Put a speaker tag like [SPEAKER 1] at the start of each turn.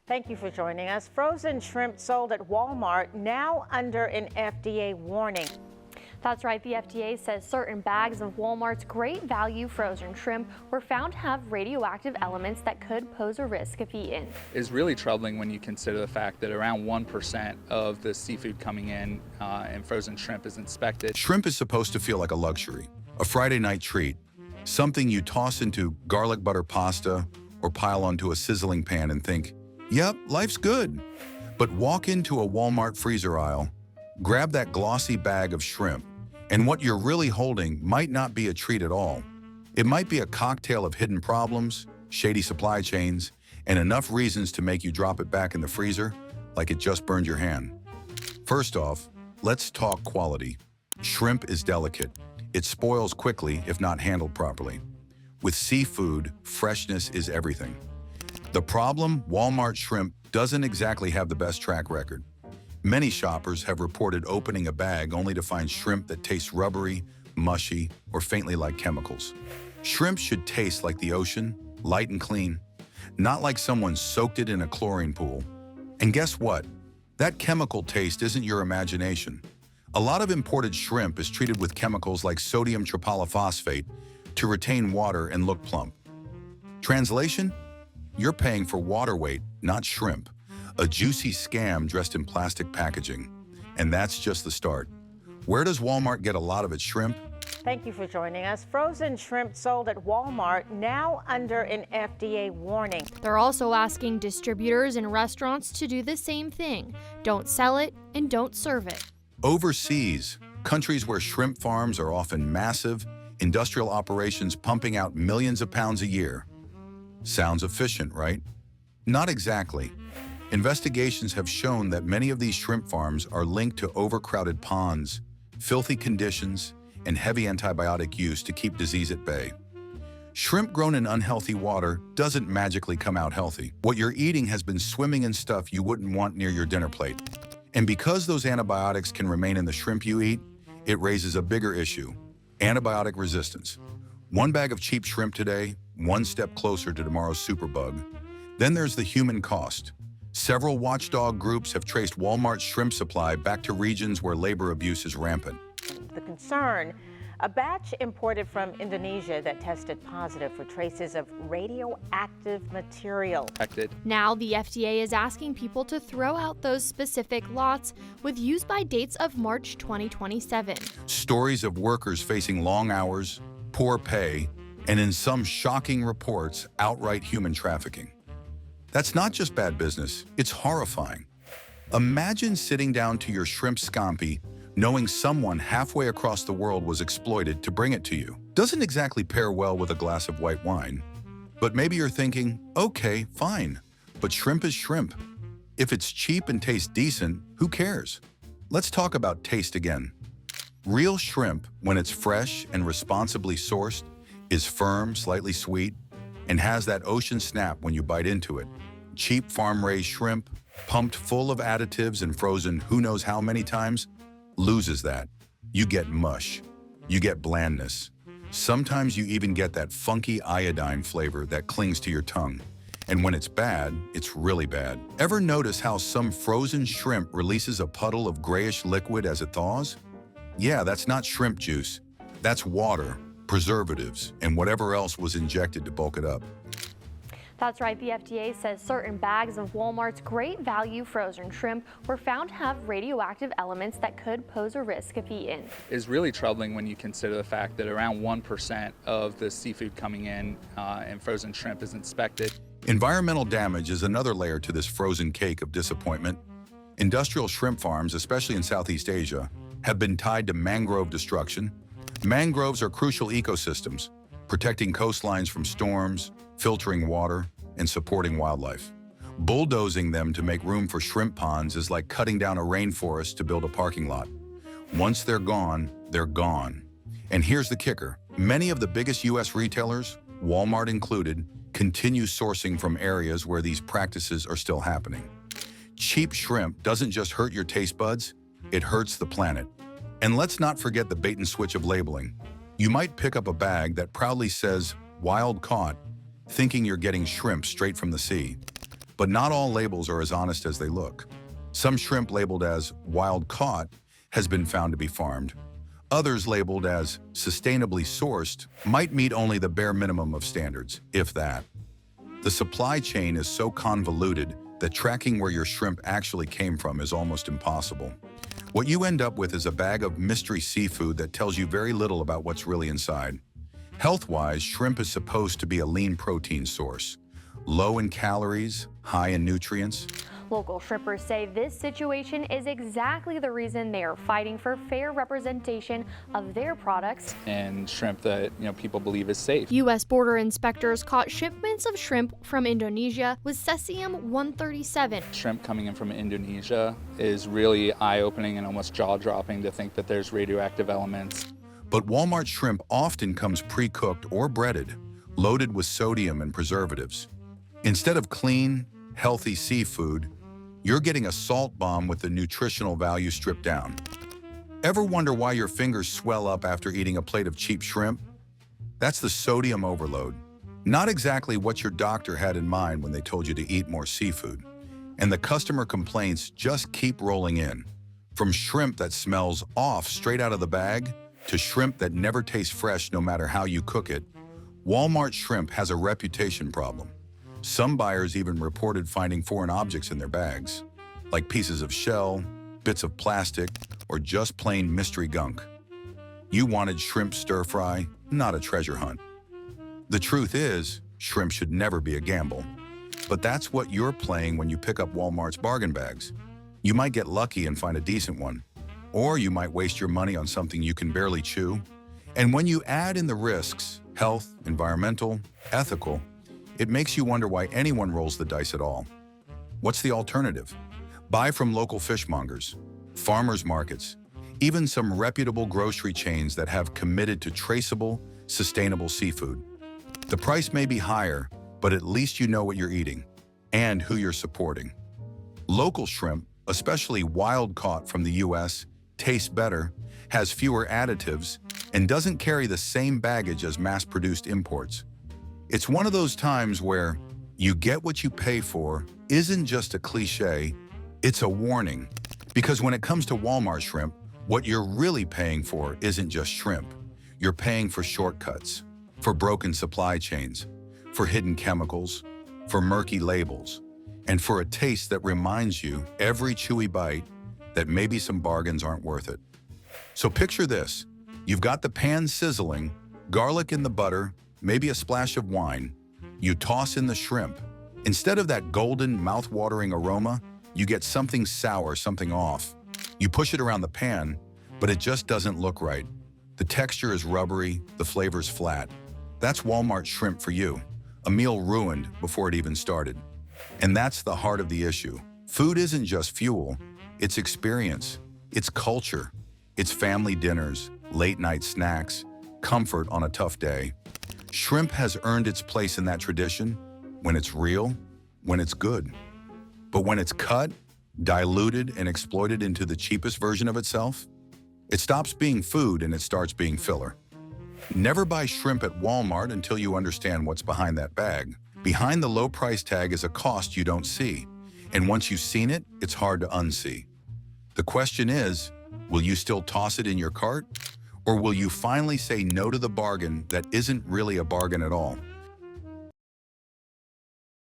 [SPEAKER 1] Thank you for joining us. Frozen shrimp sold at Walmart now under an FDA warning.
[SPEAKER 2] That's right. The FDA says certain bags of Walmart's great value frozen shrimp were found to have radioactive elements that could pose a risk if eaten.
[SPEAKER 3] Is really troubling when you consider the fact that around 1% of the seafood coming in frozen shrimp is inspected.
[SPEAKER 4] Shrimp is supposed to feel like a luxury, a Friday night treat, something you toss into garlic butter pasta or pile onto a sizzling pan and think, yep, life's good. But walk into a Walmart freezer aisle, grab that glossy bag of shrimp, and what you're really holding might not be a treat at all. It might be a cocktail of hidden problems, shady supply chains, and enough reasons to make you drop it back in the freezer like it just burned your hand. First off, let's talk quality. Shrimp is delicate. It spoils quickly if not handled properly. With seafood, freshness is everything. The problem, Walmart shrimp doesn't exactly have the best track record. Many shoppers have reported opening a bag only to find shrimp that tastes rubbery, mushy, or faintly like chemicals. Shrimp should taste like the ocean, light and clean, not like someone soaked it in a chlorine pool. And guess what? That chemical taste isn't your imagination. A lot of imported shrimp is treated with chemicals like sodium triphosphate to retain water and look plump. Translation? You're paying for water weight, not shrimp. A juicy scam dressed in plastic packaging. And that's just the start. Where does Walmart get a lot of its shrimp?
[SPEAKER 1] Thank you for joining us. Frozen shrimp sold at Walmart now under an FDA warning.
[SPEAKER 2] They're also asking distributors and restaurants to do the same thing. Don't sell it and don't serve it.
[SPEAKER 4] Overseas, countries where shrimp farms are often massive, industrial operations pumping out millions of pounds a year. Sounds efficient, right? Not exactly. Investigations have shown that many of these shrimp farms are linked to overcrowded ponds, filthy conditions, and heavy antibiotic use to keep disease at bay. Shrimp grown in unhealthy water doesn't magically come out healthy. What you're eating has been swimming in stuff you wouldn't want near your dinner plate. And because those antibiotics can remain in the shrimp you eat, it raises a bigger issue: antibiotic resistance. One bag of cheap shrimp today, one step closer to tomorrow's superbug. Then there's the human cost. Several watchdog groups have traced Walmart's shrimp supply back to regions where labor abuse is rampant.
[SPEAKER 1] The concern, a batch imported from Indonesia that tested positive for traces of radioactive material.
[SPEAKER 2] Now the FDA is asking people to throw out those specific lots with use-by dates of March 2027.
[SPEAKER 4] Stories of workers facing long hours, poor pay, and in some shocking reports, outright human trafficking. That's not just bad business, it's horrifying. Imagine sitting down to your shrimp scampi knowing someone halfway across the world was exploited to bring it to you. Doesn't exactly pair well with a glass of white wine. But maybe you're thinking, okay, fine, but shrimp is shrimp. If it's cheap and tastes decent, who cares? Let's talk about taste again. Real shrimp, when it's fresh and responsibly sourced, is firm, slightly sweet, and has that ocean snap when you bite into it. Cheap farm-raised shrimp, pumped full of additives and frozen who knows how many times, loses that. You get mush. You get blandness. Sometimes you even get that funky iodine flavor that clings to your tongue. And when it's bad, it's really bad. Ever notice how some frozen shrimp releases a puddle of grayish liquid as it thaws? Yeah, that's not shrimp juice. That's water, preservatives, and whatever else was injected to bulk it up.
[SPEAKER 2] That's right. The FDA says certain bags of Walmart's great value frozen shrimp were found to have radioactive elements that could pose a risk if eaten.
[SPEAKER 3] Is really troubling when you consider the fact that around 1% of the seafood coming in frozen shrimp is inspected.
[SPEAKER 4] Environmental damage is another layer to this frozen cake of disappointment. Industrial shrimp farms, especially in Southeast Asia, have been tied to mangrove destruction. Mangroves are crucial ecosystems, protecting coastlines from storms, filtering water, and supporting wildlife. Bulldozing them to make room for shrimp ponds is like cutting down a rainforest to build a parking lot. Once they're gone, they're gone. And here's the kicker. Many of the biggest U.S. retailers, Walmart included, continue sourcing from areas where these practices are still happening. Cheap shrimp doesn't just hurt your taste buds, it hurts the planet. And let's not forget the bait and switch of labeling. You might pick up a bag that proudly says, "Wild caught," thinking you're getting shrimp straight from the sea. But not all labels are as honest as they look. Some shrimp labeled as wild caught has been found to be farmed. Others labeled as sustainably sourced might meet only the bare minimum of standards, if that. The supply chain is so convoluted that tracking where your shrimp actually came from is almost impossible. What you end up with is a bag of mystery seafood that tells you very little about what's really inside. Health-wise, shrimp is supposed to be a lean protein source, low in calories, high in nutrients.
[SPEAKER 2] Local shrimpers say this situation is exactly the reason they are fighting for fair representation of their products
[SPEAKER 3] and shrimp that people believe is safe.
[SPEAKER 5] U.S. border inspectors caught shipments of shrimp from Indonesia with cesium-137.
[SPEAKER 3] Shrimp coming in from Indonesia is really eye-opening and almost jaw-dropping to think that there's radioactive elements.
[SPEAKER 4] But Walmart shrimp often comes pre-cooked or breaded, loaded with sodium and preservatives. Instead of clean, healthy seafood, you're getting a salt bomb with the nutritional value stripped down. Ever wonder why your fingers swell up after eating a plate of cheap shrimp? That's the sodium overload. Not exactly what your doctor had in mind when they told you to eat more seafood. And the customer complaints just keep rolling in. From shrimp that smells off straight out of the bag to shrimp that never tastes fresh no matter how you cook it, Walmart shrimp has a reputation problem. Some buyers even reported finding foreign objects in their bags, like pieces of shell, bits of plastic, or just plain mystery gunk. You wanted shrimp stir-fry, not a treasure hunt. The truth is, shrimp should never be a gamble. But that's what you're playing when you pick up Walmart's bargain bags. You might get lucky and find a decent one, or you might waste your money on something you can barely chew. And when you add in the risks, health, environmental, ethical, it makes you wonder why anyone rolls the dice at all. What's the alternative? Buy from local fishmongers, farmers markets, even some reputable grocery chains that have committed to traceable, sustainable seafood. The price may be higher, but at least you know what you're eating and who you're supporting. Local shrimp, especially wild caught from the US, tastes better, has fewer additives, and doesn't carry the same baggage as mass-produced imports. It's one of those times where you get what you pay for isn't just a cliche, it's a warning. Because when it comes to Walmart shrimp, what you're really paying for isn't just shrimp. You're paying for shortcuts, for broken supply chains, for hidden chemicals, for murky labels, and for a taste that reminds you every chewy bite that maybe some bargains aren't worth it. So picture this. You've got the pan sizzling, garlic in the butter, maybe a splash of wine. You toss in the shrimp. Instead of that golden, mouth-watering aroma, you get something sour, something off. You push it around the pan, but it just doesn't look right. The texture is rubbery, the flavor's flat. That's Walmart shrimp for you. A meal ruined before it even started. And that's the heart of the issue. Food isn't just fuel, it's experience, it's culture, it's family dinners, late-night snacks, comfort on a tough day. Shrimp has earned its place in that tradition when it's real, when it's good. But when it's cut, diluted, and exploited into the cheapest version of itself, it stops being food and it starts being filler. Never buy shrimp at Walmart until you understand what's behind that bag. Behind the low price tag is a cost you don't see. And once you've seen it, it's hard to unsee. The question is, will you still toss it in your cart? Or will you finally say no to the bargain that isn't really a bargain at all?